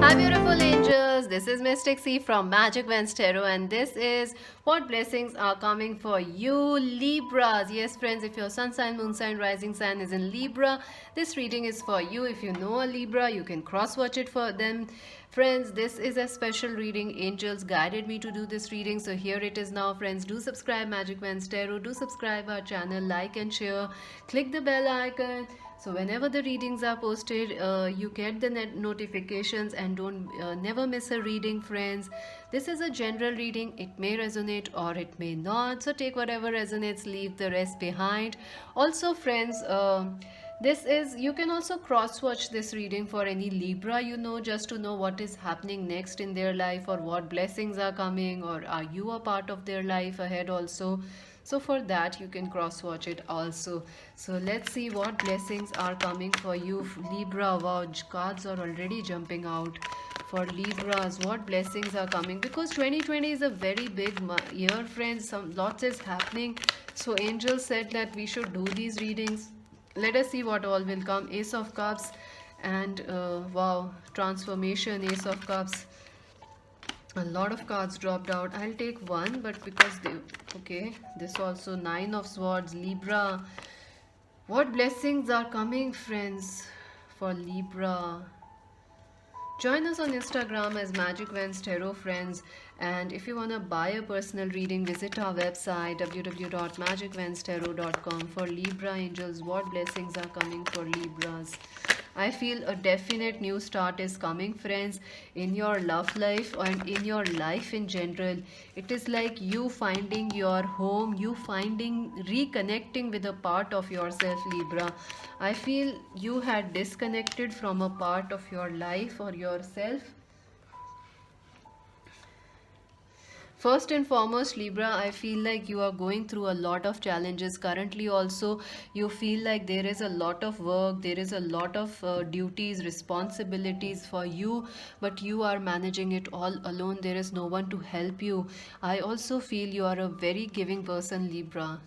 Hi, beautiful angels. This is Mystic C from Magic Vans Tarot, and this is what blessings are coming for you, Libras. Yes, friends, if your sun sign, moon sign, rising sign is in Libra, this reading is for you. If you know a Libra, you can cross watch it for them. Friends, this is a special reading. Angels guided me to do this reading, so here it is now. Friends, do subscribe Magic Vans Tarot, do subscribe our channel, like and share, click the bell icon. So whenever the readings are posted, you get the notifications and don't never miss a reading, friends. This is a general reading. It may resonate or it may not. So take whatever resonates, leave the rest behind. Also, friends, this is, you can also cross watch this reading for any Libra you know, just to know what is happening next in their life or what blessings are coming, or are you a part of their life ahead also. So for that you can cross watch it also. So let's see what blessings are coming for you, Libra. Wow, cards are already jumping out for Libras. What blessings are coming, because 2020 is a very big year, friends. Some lots is happening, so angels said that we should do these readings. Let us see what all will come. Ace of Cups and wow, transformation, Ace of Cups. A lot of cards dropped out. I'll take one, but because they, okay, this also, Nine of Swords, Libra. What blessings are coming, friends, for Libra? Join us on Instagram as Magic Vans Tarot, friends. And if you want to buy a personal reading, visit our website www.magicvanstarot.com. For Libra angels, what blessings are coming for Libras? I feel a definite new start is coming, friends, in your love life and in your life in general. It is like you finding your home, you finding, reconnecting with a part of yourself, Libra. I feel you had disconnected from a part of your life or yourself. First and foremost, Libra, I feel like you are going through a lot of challenges currently. Also, you feel like there is a lot of work, there is a lot of duties, responsibilities for you, but you are managing it all alone. There is no one to help you. I also feel you are a very giving person, Libra.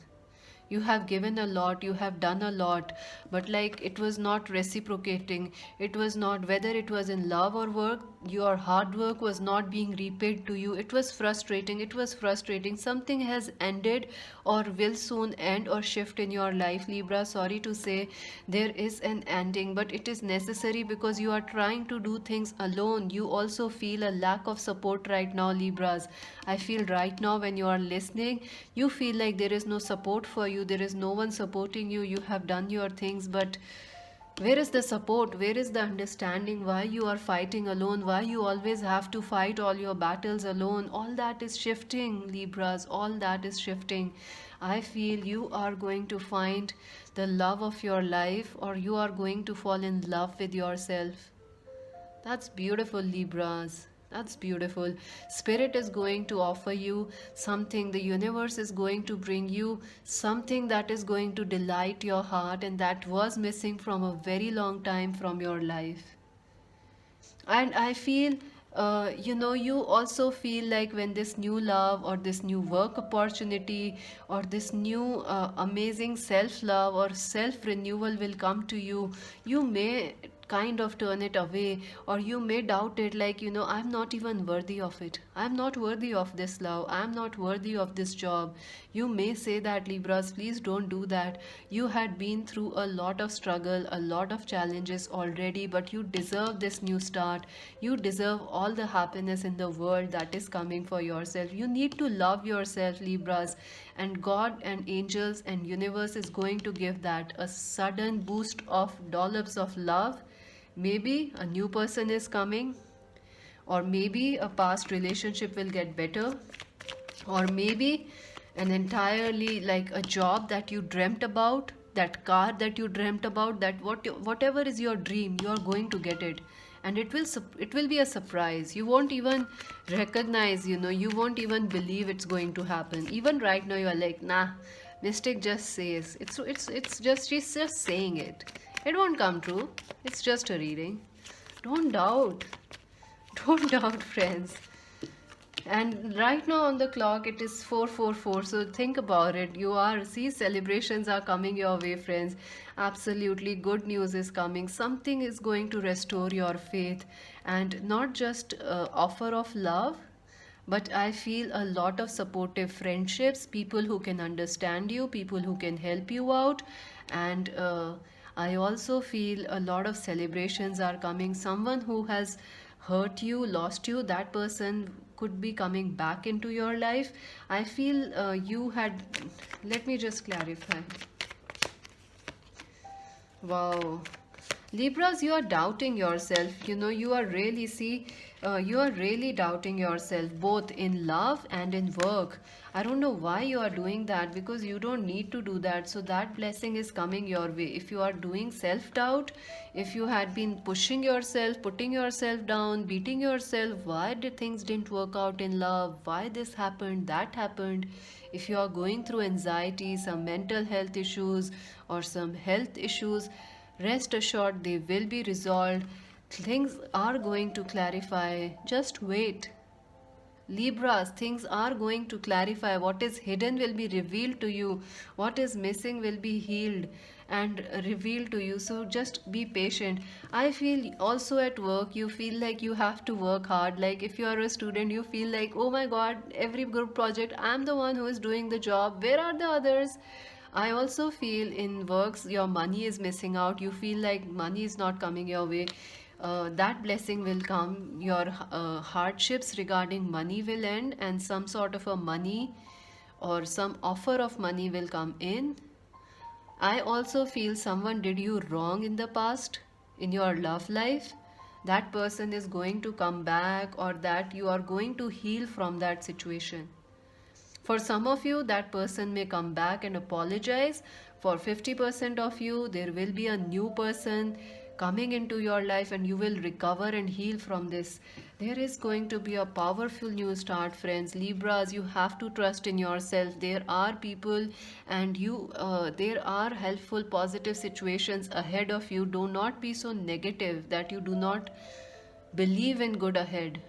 You have given a lot, you have done a lot, but like it was not reciprocating. It was not, whether it was in love or work, your hard work was not being repaid to you. It was frustrating, it was frustrating. Something has ended or will soon end or shift in your life, Libra. Sorry to say, there is an ending, but it is necessary because you are trying to do things alone. You also feel a lack of support right now, Libras. I feel right now when you are listening, you feel like there is no support for you, there is no one supporting you. You have done your things, but where is the support? Where is the understanding? Why you are fighting alone? Why you always have to fight all your battles alone? All that is shifting, Libras. All that is shifting. I feel you are going to find the love of your life, or you are going to fall in love with yourself. That's beautiful, Libras. That's beautiful. Spirit is going to offer you something. The universe is going to bring you something that is going to delight your heart and that was missing from a very long time from your life. And I feel, you also feel like when this new love or this new work opportunity or this new amazing self love or self renewal will come to you, you may kind of turn it away, or you may doubt it, like, I'm not even worthy of it. I'm not worthy of this love. I'm not worthy of this job. You may say that, Libras. Please don't do that. You had been through a lot of struggle, a lot of challenges already, but you deserve this new start. You deserve all the happiness in the world that is coming for yourself. You need to love yourself, Libras, and God and angels and universe is going to give that a sudden boost of dollops of love. Maybe a new person is coming, or maybe a past relationship will get better, or maybe an entirely, like, a job that you dreamt about, that car that you dreamt about, that whatever is your dream, you are going to get it. And it will be a surprise. You won't even recognize, you won't even believe it's going to happen. Even right now you are like, nah, Mystic just says it's just, she's just saying it. It won't come true. It's just a reading. Don't doubt. Don't doubt, friends. And right now on the clock it is 4:44. So think about it. You are, see, celebrations are coming your way, friends. Absolutely, good news is coming. Something is going to restore your faith, and not just offer of love, but I feel a lot of supportive friendships, people who can understand you, people who can help you out, and I also feel a lot of celebrations are coming. Someone who has hurt you, lost you, that person could be coming back into your life. I feel you had, let me just clarify. Wow. Libras, you are doubting yourself. You know, you are really, see, you are really doubting yourself both in love and in work. I don't know why you are doing that, because you don't need to do that. So that blessing is coming your way. If you are doing self doubt, if you had been pushing yourself, putting yourself down, beating yourself, why did things didn't work out in love? Why this happened, that happened? If you are going through anxiety, some mental health issues, or some health issues, rest assured they will be resolved. Things are going to clarify. Just wait. Libras, things are going to clarify. What is hidden will be revealed to you. What is missing will be healed and revealed to you. So just be patient. I feel also at work, you feel like you have to work hard. Like if you are a student, you feel like, oh my god, every group project, I'm the one who is doing the job. Where are the others? I also feel in works your money is missing out. You feel like money is not coming your way. That blessing will come. Your hardships regarding money will end, and some sort of a money or some offer of money will come in. I also feel someone did you wrong in the past in your love life. That person is going to come back, or that you are going to heal from that situation. For some of you, that person may come back and apologize. For 50% of you, there will be a new person coming into your life, and you will recover and heal from this. There is going to be a powerful new start, friends. Libras, you have to trust in yourself. There are people, and there are helpful, positive situations ahead of you. Do not be so negative that you do not believe in good ahead.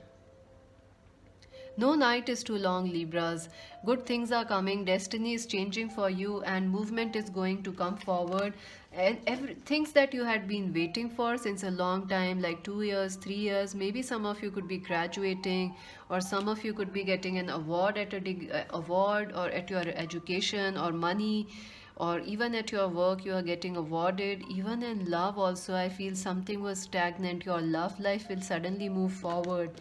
No night is too long, Libras. Good things are coming, destiny is changing for you, and movement is going to come forward. And things that you had been waiting for since a long time, like 2 years, 3 years, maybe some of you could be graduating, or some of you could be getting an award at award, or at your education, or money, or even at your work you are getting awarded. Even in love also, I feel something was stagnant. Your love life will suddenly move forward,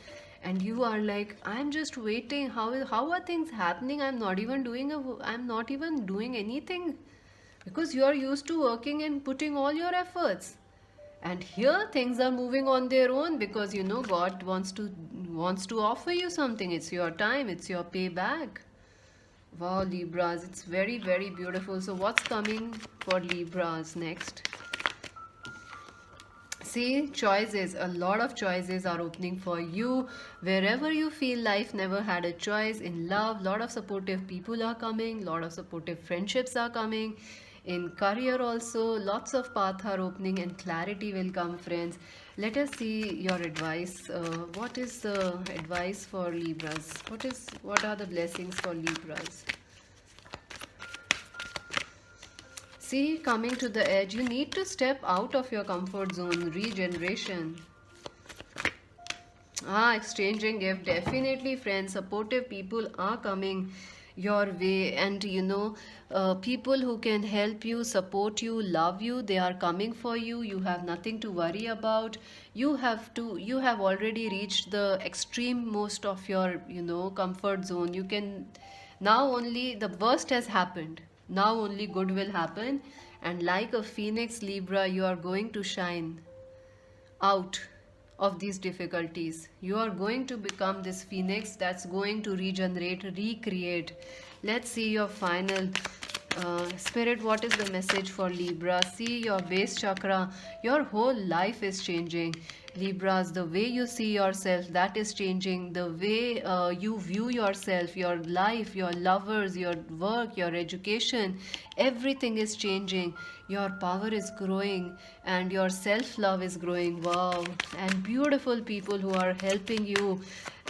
and you are like, I'm just waiting. How are things happening? I'm not even doing anything, because you are used to working and putting all your efforts. And here things are moving on their own, because you know God wants to offer you something. It's your time, it's your payback. Wow, Libras, it's very, very beautiful. So what's coming for Libras next? See, choices, a lot of choices are opening for you. Wherever you feel life never had a choice, in love, lot of supportive people are coming, lot of supportive friendships are coming. In career also, lots of paths are opening, and clarity will come, friends. Let us see your advice. What is the advice for Libras? What are the blessings for Libras? See, coming to the edge, you need to step out of your comfort zone. Regeneration. Exchanging gift. Definitely, friends. Supportive people are coming your way, and people who can help you, support you, love you, they are coming for you. You have nothing to worry about. You have already reached the extreme most of your, comfort zone. You can now, only the worst has happened. Now only good will happen, and like a phoenix, Libra, you are going to shine out of these difficulties. You are going to become this phoenix that's going to regenerate, recreate. Let's see your final spirit. What is the message for Libra? See, your base chakra, your whole life is changing. Libras, the way you see yourself, that is changing. The way you view yourself, your life, your lovers, your work, your education, everything is changing. Your power is growing and your self love is growing. Wow. And beautiful people who are helping you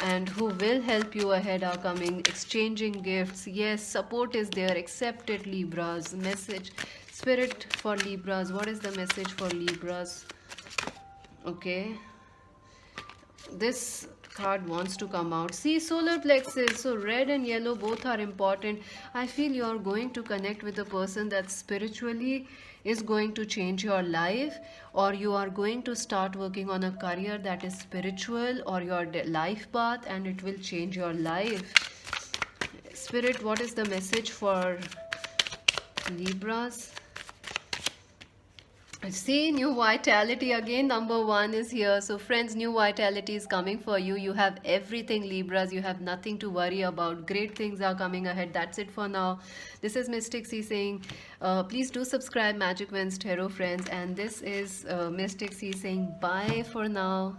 and who will help you ahead are coming, exchanging gifts. Yes, support is there. Accept it, Libras. Message. Spirit for Libras. What is the message for Libras? Okay, this card wants to come out. See, solar plexus. So red and yellow both are important. I feel you are going to connect with a person that spiritually is going to change your life, or you are going to start working on a career that is spiritual, or your life path, and it will change your life. Spirit, what is the message for Libras? See, new vitality again. Number one is here. So, friends, new vitality is coming for you. You have everything, Libras. You have nothing to worry about. Great things are coming ahead. That's it for now. This is Mystic C saying, please do subscribe Magic Wins Tarot, friends. And this is Mystic C saying, bye for now.